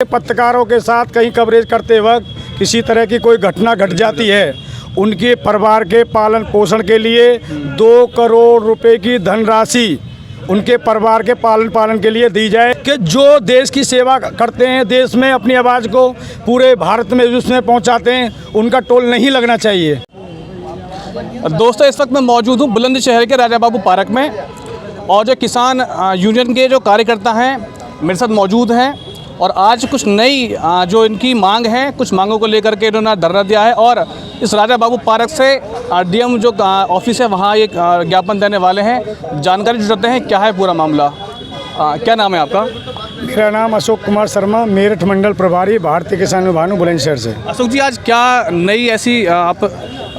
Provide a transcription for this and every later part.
पत्रकारों के साथ कहीं कवरेज करते वक्त किसी तरह की कोई घटना घट जाती है, उनके परिवार के पालन पोषण के लिए 2 करोड़ रुपए की धनराशि उनके परिवार के पालन के लिए दी जाए कि जो देश की सेवा करते हैं, देश में अपनी आवाज़ को पूरे भारत में विश्व में पहुंचाते हैं, उनका टोल नहीं लगना चाहिए। दोस्तों, इस वक्त मैं मौजूद हूँ बुलंदशहर के राजा बाबू पार्क में और जो किसान यूनियन के जो कार्यकर्ता हैं मेरे साथ मौजूद हैं और आज कुछ नई जो इनकी मांग है, कुछ मांगों को लेकर के इन्होंने धरना दिया है और इस राजा बाबू पार्क से डीएम जो ऑफिस है वहाँ एक ज्ञापन देने वाले हैं। जानकारी जुटाते हैं क्या है पूरा मामला। क्या नाम है आपका? मेरा नाम अशोक कुमार शर्मा, मेरठ मंडल प्रभारी, भारतीय किसान विभाग बुलंदशहर से। अशोक जी, आज क्या नई ऐसी आप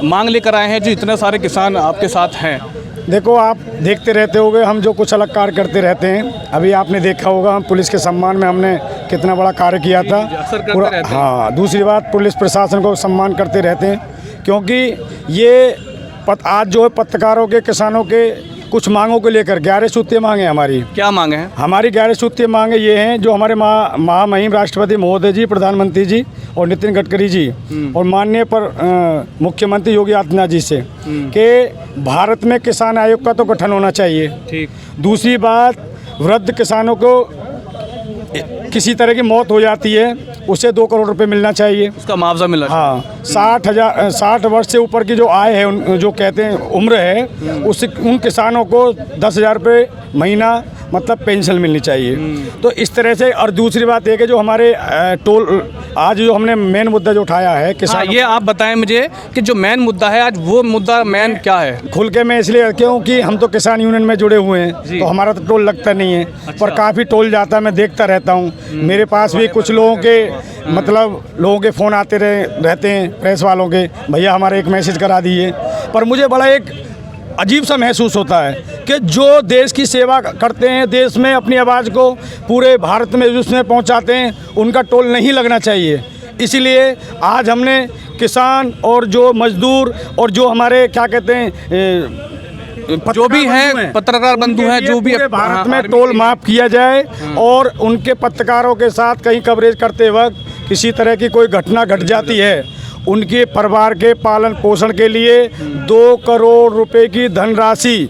मांग लेकर आए हैं जो इतने सारे किसान आपके साथ हैं? देखो, आप देखते रहते होगे, हम जो कुछ अलग कार्य करते रहते हैं। अभी आपने देखा होगा, हम पुलिस के सम्मान में हमने कितना बड़ा कार्य किया था पूरा। हाँ, दूसरी बात, पुलिस प्रशासन को सम्मान करते रहते हैं क्योंकि ये आज जो है पत्रकारों के, किसानों के कुछ मांगों को लेकर 11 सूत्रीय मांगे हमारी। क्या मांगे हैं हमारी? 11 सूत्रीय मांगे ये हैं जो हमारे महामहिम राष्ट्रपति महोदय जी, प्रधानमंत्री जी और नितिन गडकरी जी और माननीय मुख्यमंत्री योगी आदित्यनाथ जी से कि भारत में किसान आयोग का तो गठन होना चाहिए। ठीक। दूसरी बात, वृद्ध किसानों को किसी तरह की मौत हो जाती है, उसे 2 करोड़ रुपए मिलना चाहिए, उसका मुआवजा मिलना। हाँ, 60 वर्ष से ऊपर की जो आय है, जो कहते हैं उम्र है, उस उन किसानों को 10,000 रुपये महीना मतलब पेंशन मिलनी चाहिए। तो इस तरह से। और दूसरी बात एक है जो हमारे टोल, आज जो हमने मेन मुद्दा जो उठाया है किसान, ये आप बताएं मुझे कि जो मेन मुद्दा है आज, वो मुद्दा मेन क्या है? खुल के मैं इसलिए क्योंकि हम तो किसान यूनियन में जुड़े हुए हैं, तो हमारा तो टोल लगता नहीं है। अच्छा। पर काफ़ी टोल जाता है, मैं देखता रहता हूँ। मेरे पास भी कुछ लोगों के लोगों के फ़ोन आते रहते हैं, प्रेस वालों के, भैया हमारा एक मैसेज करा दीजिए। पर मुझे बड़ा एक अजीब सा महसूस होता है कि जो देश की सेवा करते हैं, देश में अपनी आवाज़ को पूरे भारत में विश्व में पहुंचाते हैं, उनका टोल नहीं लगना चाहिए। इसीलिए आज हमने किसान और जो मजदूर और जो हमारे क्या कहते हैं जो भी हैं पत्रकार बंधु हैं, जो भी भारत में टोल माफ़ किया जाए और उनके पत्रकारों के साथ कहीं कवरेज करते वक्त किसी तरह की कोई घटना घट जाती है, उनके परिवार के पालन पोषण के लिए 2 करोड़ रुपए की धनराशि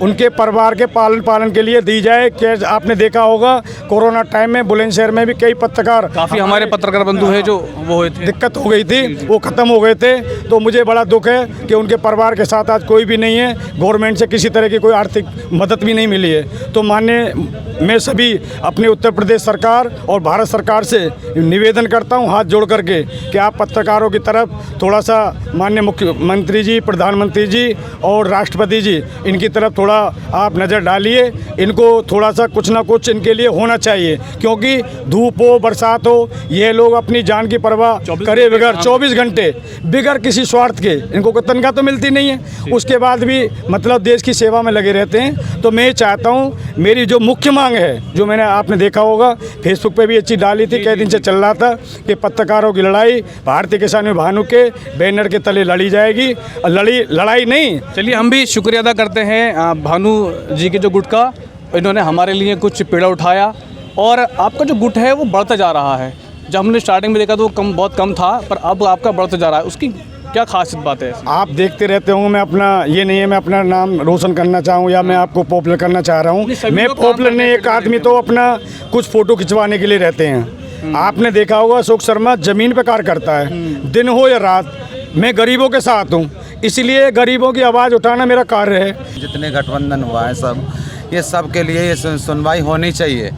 उनके परिवार के पालन के लिए दी जाए। क्या आपने देखा होगा, कोरोना टाइम में बुलंदशहर में भी कई पत्रकार, काफ़ी हमारे पत्रकार बंधु हैं जो वो हुए थे, दिक्कत हो गई थी, वो ख़त्म हो गए थे। तो मुझे बड़ा दुख है कि उनके परिवार के साथ आज कोई भी नहीं है, गवर्नमेंट से किसी तरह की कोई आर्थिक मदद भी नहीं मिली है। तो मैं सभी अपने उत्तर प्रदेश सरकार और भारत सरकार से निवेदन करता हूँ हाथ जोड़ करके कि आप पत्रकारों की तरफ थोड़ा सा माननीय मुख्यमंत्री जी, प्रधानमंत्री जी और राष्ट्रपति जी, इनकी तरफ थोड़ा आप नज़र डालिए। इनको थोड़ा सा कुछ ना कुछ इनके लिए होना चाहिए क्योंकि धूप हो, बरसात हो, ये लोग अपनी जान की परवाह करे बगैर 24 घंटे बिगैर किसी स्वार्थ के, इनको कोई तनख्वाह तो मिलती नहीं है, उसके बाद भी मतलब देश की सेवा में लगे रहते हैं। तो मैं चाहता हूँ, मेरी जो मुख्य मांग है, जो आपने देखा होगा फेसबुक पे भी अच्छी डाली थी, कई दिन से चल रहा था कि पत्रकारों की लड़ाई भारतीय किसान विभाग के बैनर के तले लड़ी जाएगी। लड़ाई नहीं। चलिए, हम भी शुक्रिया अदा करते हैं भानु जी के जो गुट का, इन्होंने हमारे लिए कुछ पेड़ा उठाया और आपका जो गुट है वो बढ़ता जा रहा है। जब हमने स्टार्टिंग में देखा तो वो बहुत कम था, पर अब आपका बढ़ता जा रहा है, उसकी क्या खासियत बात है? आप देखते रहते होंगे, मैं अपना ये नहीं है मैं अपना नाम रोशन करना चाहूँ या मैं आपको पॉपुलर करना चाह रहा हूँ। मैं पॉपुलर नहीं, एक आदमी तो अपना कुछ फ़ोटो खिंचवाने के लिए रहते हैं। आपने देखा होगा, अशोक शर्मा ज़मीन पर कार्य करता है, दिन हो या रात। मैं गरीबों के साथ हूँ, इसलिए गरीबों की आवाज़ उठाना मेरा कार्य है। जितने गठबंधन हुआ है सब, ये सब के लिए ये सुनवाई होनी चाहिए।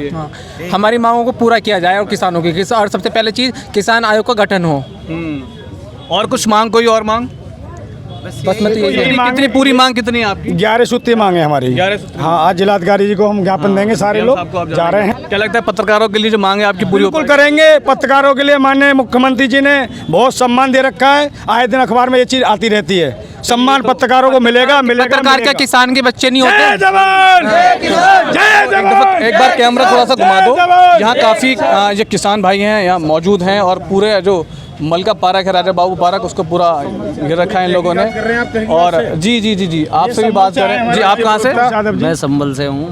हाँ, हमारी मांगों को पूरा किया जाए और किसानों की, और सबसे पहले चीज़ किसान आयोग का गठन हो। और कुछ मांग, कोई और मांग? बस मत कितनी पूरी मांग कितनी है आपकी? 11 सूत्रीय मांग है हमारी। 11 सूत्रीय। हाँ, आज जिलाधिकारी जी को हम ज्ञापन देंगे, सारे लोग जा रहे हैं। क्या लगता है पत्रकारों के लिए जो मांग है आपकी पूरी? बिल्कुल करेंगे। पत्रकारों के लिए माननीय मुख्यमंत्री जी ने बहुत सम्मान दे रखा है, आए दिन अखबार में ये चीज आती रहती है, सम्मान पत्रकारों को मिलेगा। पत्रकार क्या किसान के बच्चे नहीं होते? जय जवान, जय जवान। एक बार कैमरा थोड़ा सा घुमा दो। यहाँ काफ़ी ये किसान भाई हैं यहाँ मौजूद हैं और पूरे जो मलका पार्क है, राजा बाबू पार्क, उसको पूरा घेर रखा है इन लोगों ने। और जी आपसे भी बात करें। जी आप कहाँ से? मैं संभल से हूँ,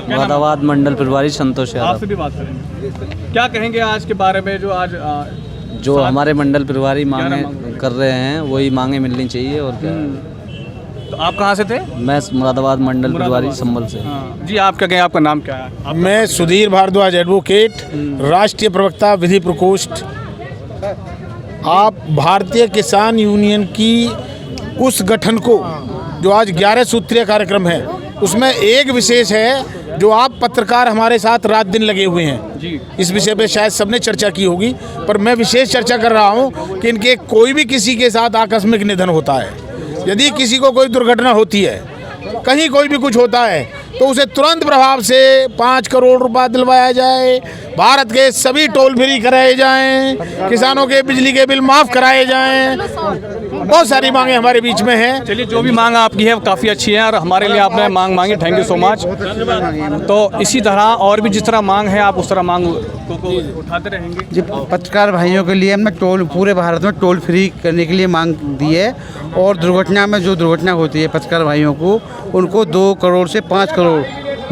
मुरादाबाद मंडल प्रभारी संतोष यादव। आपसे भी बात करेंगे। क्या कहेंगे आज के बारे में जो आज जो हमारे मंडल प्रभारी मांगे कर रहे हैं वही मांगे मिलनी चाहिए और क्या। तो आप कहाँ से थे? मैं मुरादाबाद मंडल प्रभारी संभल से। जी आप क्या कहें, आपका नाम क्या है? मैं सुधीर भारद्वाज एडवोकेट, राष्ट्रीय प्रवक्ता विधि प्रकोष्ठ। आप भारतीय किसान यूनियन की उस गठन को जो आज 11 सूत्रीय कार्यक्रम है उसमें एक विशेष है जो आप पत्रकार हमारे साथ रात दिन लगे हुए हैं जी। इस विषय पे शायद सबने चर्चा की होगी, पर मैं विशेष चर्चा कर रहा हूँ कि इनके कोई भी किसी के साथ आकस्मिक निधन होता है, यदि किसी को कोई दुर्घटना होती है, कहीं कोई भी कुछ होता है, तो उसे तुरंत प्रभाव से 5 करोड़ रुपया दिलवाया जाए, भारत के सभी टोल फ्री कराए जाएं, किसानों के बिजली के बिल माफ़ कराए जाएं। बहुत सारी मांगे हमारे बीच में हैं। चलिए, जो भी मांग आपकी है वो काफ़ी अच्छी है और हमारे लिए आपने मांग मांगी, थैंक यू सो मच। तो इसी तरह और भी जिस तरह मांग है आप उस तरह मांग को उठाते रहेंगे। जी, पत्रकार भाइयों के लिए हमने पूरे भारत में टोल फ्री करने के लिए मांग दी है और दुर्घटना में जो दुर्घटना होती है पत्रकार भाइयों को, उनको 2 करोड़ से 5 करोड़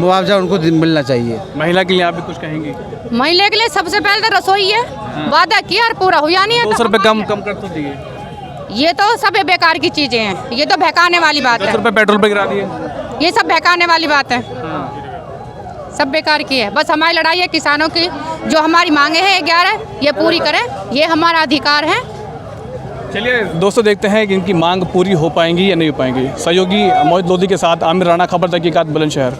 मुआवजा उनको मिलना चाहिए। महिला के लिए आप भी कुछ कहेंगी? महिला के लिए सबसे पहले तो रसोई है, वादा किया और पूरा हुआ नहीं है। 200 रुपये कम कर तो दिए। ये तो सब बेकार की चीजें हैं, ये तो बहकाने वाली बात 10 है। रुपये पेट्रोल पे गिरा दिए। ये सब बहकाने वाली बात है, सब बेकार की है। बस हमारी लड़ाई है किसानों की, जो हमारी मांगे हैं 11 ये पूरी करें, ये हमारा अधिकार है। चलिए दोस्तों, देखते हैं कि इनकी मांग पूरी हो पाएंगी या नहीं हो पाएंगी। सहयोगी मोहित लोधी के साथ आमिर राणा, खबर तहकीकात, बुलंदशहर।